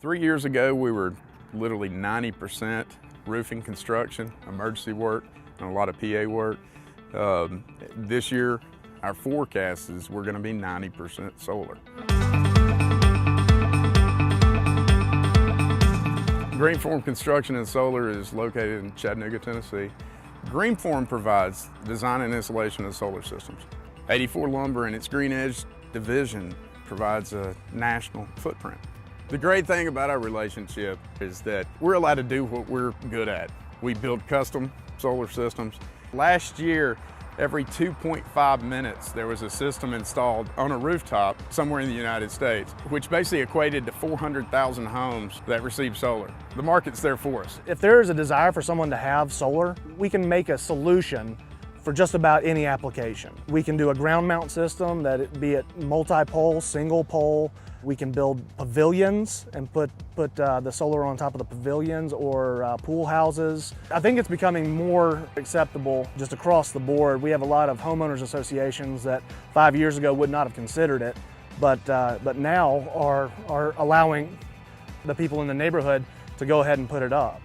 3 years ago, we were literally 90% roofing construction, emergency work, and a lot of PA work. This year, our forecast is we're going to be 90% solar. Greenform Construction and Solar is located in Chattanooga, Tennessee. Greenform provides design and installation of solar systems. 84 Lumber and its Green Edge division provides a national footprint. The great thing about our relationship is that we're allowed to do what we're good at. We build custom solar systems. Last year, every 2.5 minutes, there was a system installed on a rooftop somewhere in the United States, which basically equated to 400,000 homes that receive solar. The market's there for us. If there is a desire for someone to have solar, we can make a solution for just about any application. We can do a ground mount system, be it multi-pole, single pole. We can build pavilions and put the solar on top of the pavilions, or pool houses. I think it's becoming more acceptable just across the board. We have a lot of homeowners associations that 5 years ago would not have considered it, but now are allowing the people in the neighborhood to go ahead and put it up.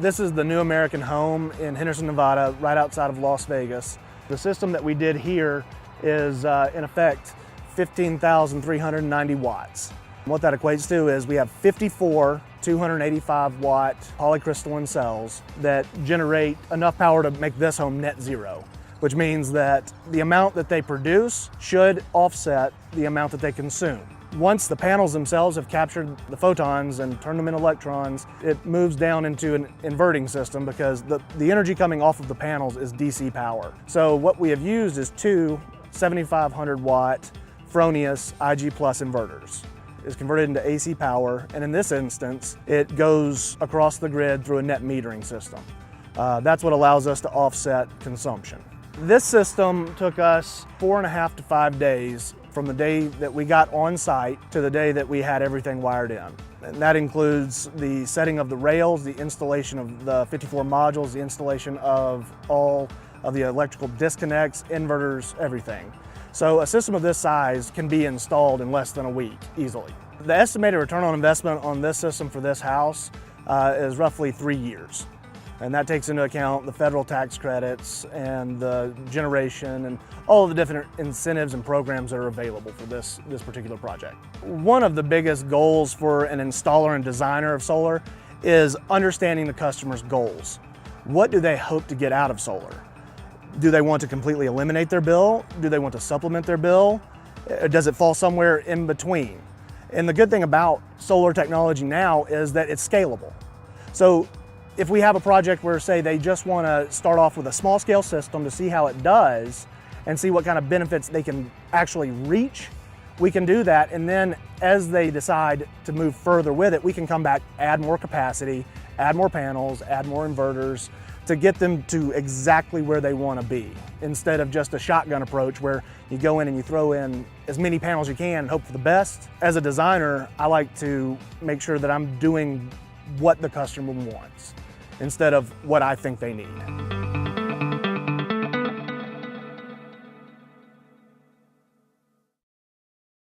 This is the New American Home in Henderson, Nevada, right outside of Las Vegas. The system that we did here is, in effect, 15,390 watts. What that equates to is we have 54 285 watt polycrystalline cells that generate enough power to make this home net zero, which means that the amount that they produce should offset the amount that they consume. Once the panels themselves have captured the photons and turned them into electrons, it moves down into an inverting system because the energy coming off of the panels is DC power. So what we have used is two 7,500 watt Fronius IG Plus inverters. It's converted into AC power, and in this instance, it goes across the grid through a net metering system. That's what allows us to offset consumption. This system took us 4.5 to 5 days from the day that we got on site to the day that we had everything wired in. And that includes the setting of the rails, the installation of the 54 modules, the installation of all of the electrical disconnects, inverters, everything. So a system of this size can be installed in less than a week, easily. The estimated return on investment on this system for this house is roughly 3 years. And that takes into account the federal tax credits and the generation and all of the different incentives and programs that are available for this particular project. One of the biggest goals for an installer and designer of solar is understanding the customer's goals. What do they hope to get out of solar? Do they want to completely eliminate their bill? Do they want to supplement their bill? Does it fall somewhere in between? And the good thing about solar technology now is that it's scalable. So if we have a project where, say, they just want to start off with a small scale system to see how it does and see what kind of benefits they can actually reach, we can do that. And then as they decide to move further with it, we can come back, add more capacity, add more panels, add more inverters, to get them to exactly where they want to be, instead of just a shotgun approach where you go in and you throw in as many panels as you can and hope for the best. As a designer, I like to make sure that I'm doing what the customer wants instead of what I think they need.